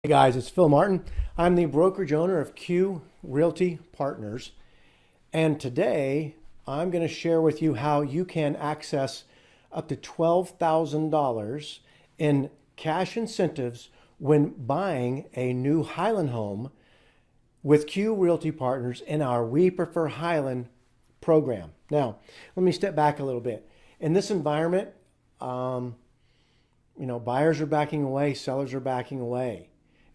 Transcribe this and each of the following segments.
Hey guys, it's Phil Martin. I'm the brokerage owner of Q Realty Partners. And today I'm going to share with you how you can access up to $12,000 in cash incentives when buying a new Highland home with Q Realty Partners in our We Prefer Highland program. Now, let me step back a little bit. In this environment, buyers are backing away, sellers are backing away.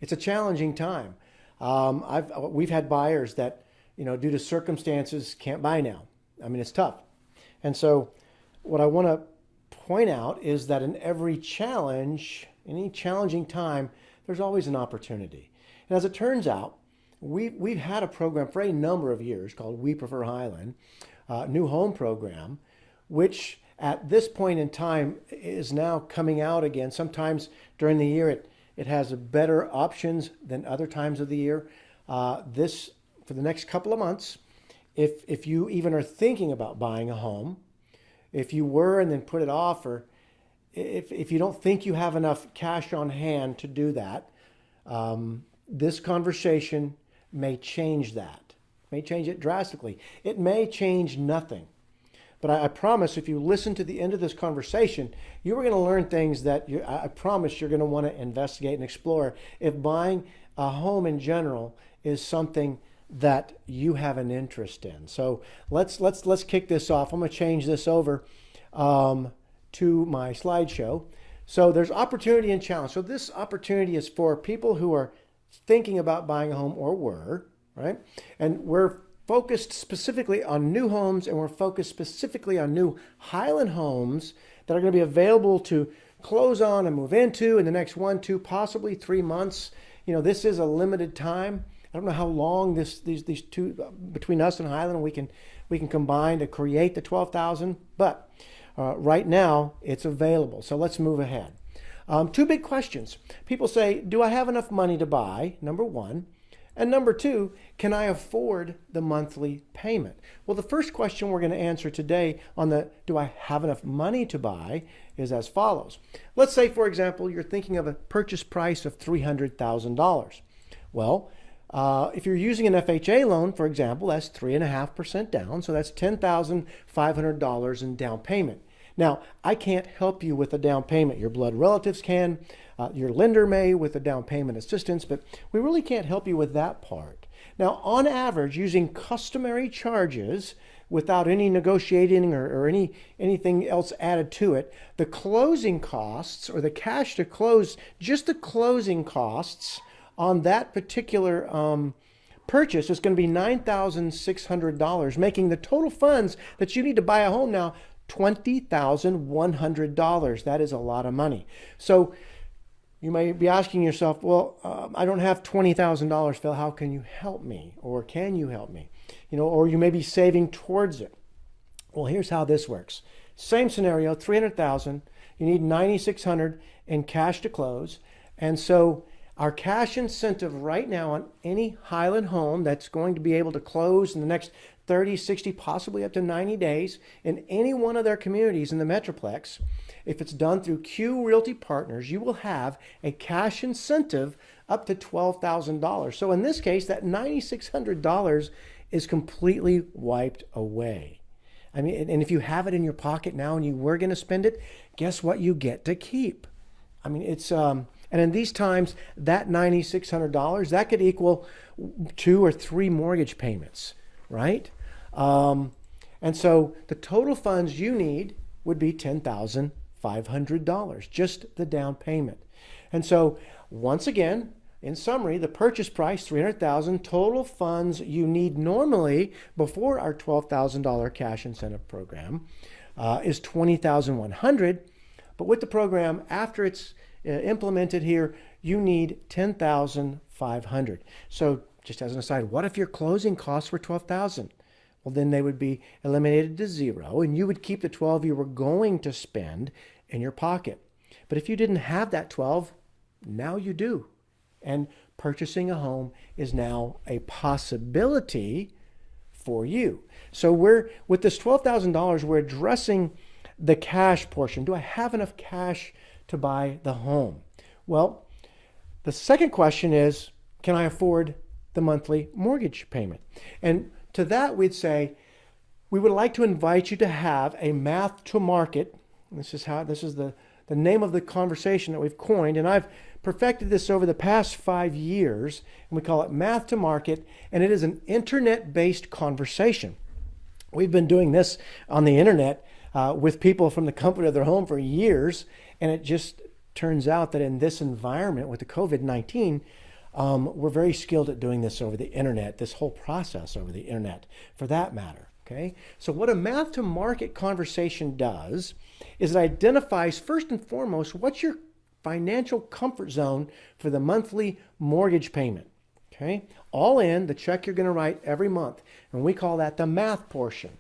It's a challenging time. We've had buyers that, due to circumstances, can't buy now. I mean, it's tough. And so what I want to point out is that in every challenge, any challenging time, there's always an opportunity. And as it turns out, we've had a program for a number of years called We Prefer Highland, new home program, which at this point in time is now coming out again. Sometimes during the year, it has better options than other times of the year. This, for the next couple of months, if you even are thinking about buying a home, if you were and then put it off, or if you don't think you have enough cash on hand to do that, this conversation may change that, may change it drastically. It may change nothing. But I promise if you listen to the end of this conversation, you are going to learn things that I promise you're going to want to investigate and explore if buying a home in general is something that you have an interest in. So let's kick this off. I'm going to change this over to my slideshow. So there's opportunity and challenge. So this opportunity is for people who are thinking about buying a home or were, right? And we're focused specifically on new homes, and we're focused specifically on new Highland homes that are going to be available to close on and move into in the next 1, 2, possibly 3 months. This is a limited time. I don't know how long these two between us and Highland we can combine to create the 12,000, but right now it's available. So let's move ahead. Two big questions. People say, do I have enough money to buy? Number one. And number two, can I afford the monthly payment? Well, the first question we're going to answer today on the do I have enough money to buy is as follows. Let's say, for example, you're thinking of a purchase price of $300,000. Well, if you're using an FHA loan, for example, that's 3.5% down. So that's $10,500 in down payment. Now, I can't help you with a down payment. Your blood relatives can, your lender may with a down payment assistance, but we really can't help you with that part. Now, on average, using customary charges without any negotiating or anything else added to it, the closing costs or the cash to close, just the closing costs on that particular purchase is going to be $9,600, making the total funds that you need to buy a home now $20,100. That is a lot of money. So you may be asking yourself, well, I don't have $20,000, Phil. How can you help me? Or can you help me? Or you may be saving towards it. Well, here's how this works. Same scenario, $300,000. You need $9,600 in cash to close. And so our cash incentive right now on any Highland home that's going to be able to close in the next 30, 60, possibly up to 90 days in any one of their communities in the Metroplex, if it's done through Q Realty Partners, you will have a cash incentive up to $12,000. So in this case, that $9,600 is completely wiped away. I mean, and if you have it in your pocket now and you were going to spend it, guess what you get to keep? I mean, it's and in these times, that $9,600, that could equal 2 or 3 mortgage payments, right? And so the total funds you need would be $10,500, just the down payment. And so once again, in summary, the purchase price, $300,000, total funds you need normally before our $12,000 cash incentive program is $20,100. But with the program, after it's implemented here, you need $10,500. So just as an aside, what if your closing costs were $12,000? Well, then they would be eliminated to zero, and you would keep the $12,000 you were going to spend in your pocket. But if you didn't have that $12,000, now you do. And purchasing a home is now a possibility for you. So with this $12,000, we're addressing the cash portion. Do I have enough cash to buy the home? Well, The second question is, can I afford the monthly mortgage payment? And to that, we'd say, we would like to invite you to have a math to market. This is the name of the conversation that we've coined, and I've perfected this over the past 5 years, and we call it Math to Market, and it is an internet-based conversation. We've been doing this on the internet with people from the comfort of their home for years, and it just turns out that in this environment with the COVID-19, we're very skilled at doing this over the internet, this whole process over the internet, for that matter. Okay, so what a math to market conversation does is it identifies first and foremost what's your financial comfort zone for the monthly mortgage payment. Okay, all in the check you're going to write every month, and we call that the math portion.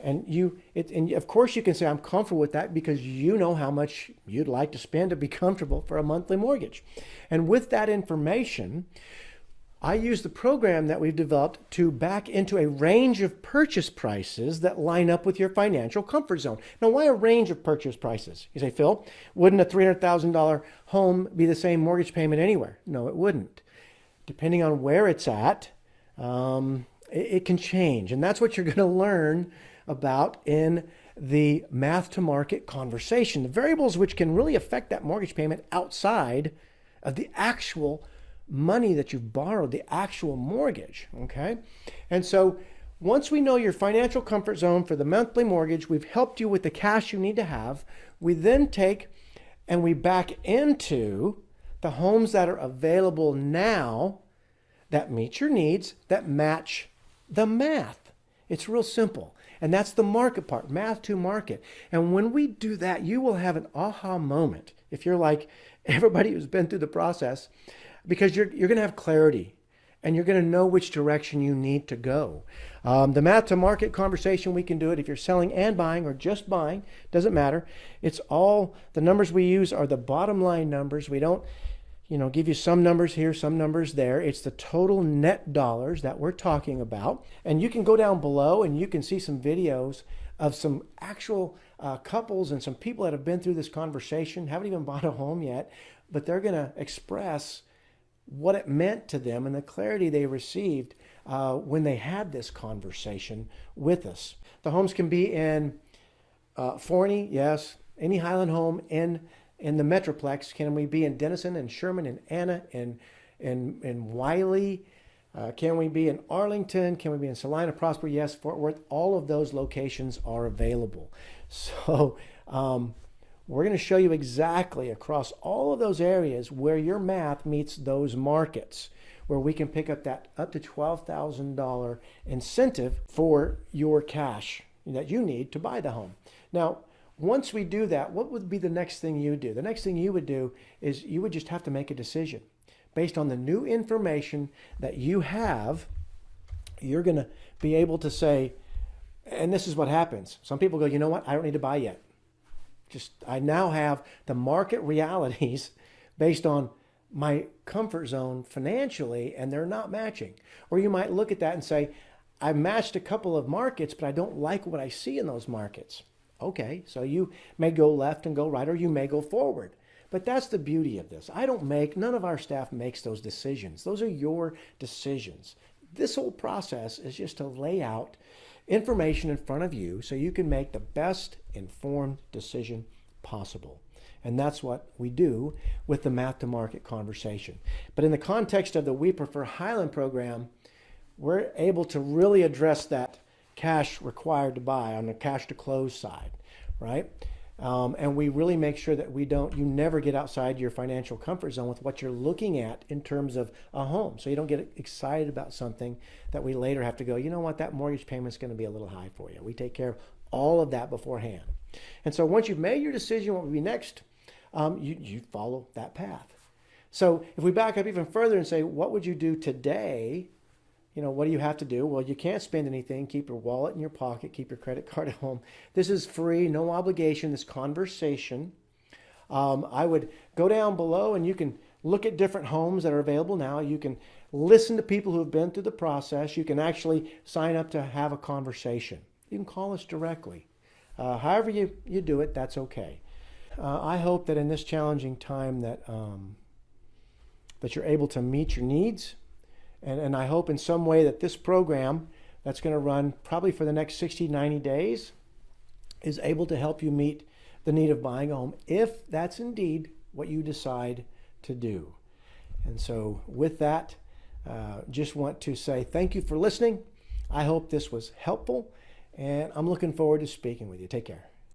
And of course you can say I'm comfortable with that because you know how much you'd like to spend to be comfortable for a monthly mortgage. And with that information, I use the program that we've developed to back into a range of purchase prices that line up with your financial comfort zone. Now, why a range of purchase prices? You say, Phil, wouldn't a $300,000 home be the same mortgage payment anywhere? No, it wouldn't. Depending on where it's at, it can change. And that's what you're going to learn about in the math to market conversation. The variables which can really affect that mortgage payment outside of the actual money that you've borrowed, the actual mortgage, okay? And so once we know your financial comfort zone for the monthly mortgage, we've helped you with the cash you need to have. We then take and we back into the homes that are available now that meet your needs, that match the math. It's real simple. And that's the market part, math to market. And when we do that, you will have an aha moment. If you're like everybody who's been through the process, because you're going to have clarity and you're going to know which direction you need to go. The math to market conversation, we can do it if you're selling and buying or just buying, doesn't matter. It's all, the numbers we use are the bottom line numbers. We don't, give you some numbers here, some numbers there. It's the total net dollars that we're talking about. And you can go down below and you can see some videos of some actual couples and some people that have been through this conversation, haven't even bought a home yet, but they're going to express what it meant to them and the clarity they received when they had this conversation with us. The homes can be in Forney, yes, any Highland home in the Metroplex. Can we be in Denison and Sherman and Anna and Wiley? Can we be in Arlington? Can we be in Salina, Prosper? Yes, Fort Worth. All of those locations are available. So we're going to show you exactly across all of those areas where your math meets those markets, where we can pick up that up to $12,000 incentive for your cash that you need to buy the home. Now, once we do that, what would be the next thing you do? The next thing you would do is you would just have to make a decision. Based on the new information that you have, you're going to be able to say, and this is what happens. Some people go, you know what? I don't need to buy yet. I now have the market realities based on my comfort zone financially, and they're not matching. Or you might look at that and say, I matched a couple of markets, but I don't like what I see in those markets. Okay, so you may go left and go right, or you may go forward. But that's the beauty of this. None of our staff makes those decisions. Those are your decisions. This whole process is just to lay out information in front of you so you can make the best informed decision possible. And that's what we do with the Math to Market conversation. But in the context of the We Prefer Highland program, we're able to really address that cash required to buy on the cash to close side, right? And we really make sure that you never get outside your financial comfort zone with what you're looking at in terms of a home. So you don't get excited about something that we later have to go, you know what, that mortgage payment's going to be a little high for you. We take care of all of that beforehand. And so once you've made your decision, what would be next, you follow that path. So if we back up even further and say, what would you do today? What do you have to do? Well, you can't spend anything. Keep your wallet in your pocket. Keep your credit card at home. This is free, no obligation, this conversation. I would go down below and you can look at different homes that are available now. You can listen to people who have been through the process. You can actually sign up to have a conversation. You can call us directly. However you do it, that's okay. I hope that in this challenging time that that you're able to meet your needs. And I hope in some way that this program that's going to run probably for the next 60, 90 days is able to help you meet the need of buying a home, if that's indeed what you decide to do. And so with that, just want to say thank you for listening. I hope this was helpful, and I'm looking forward to speaking with you. Take care.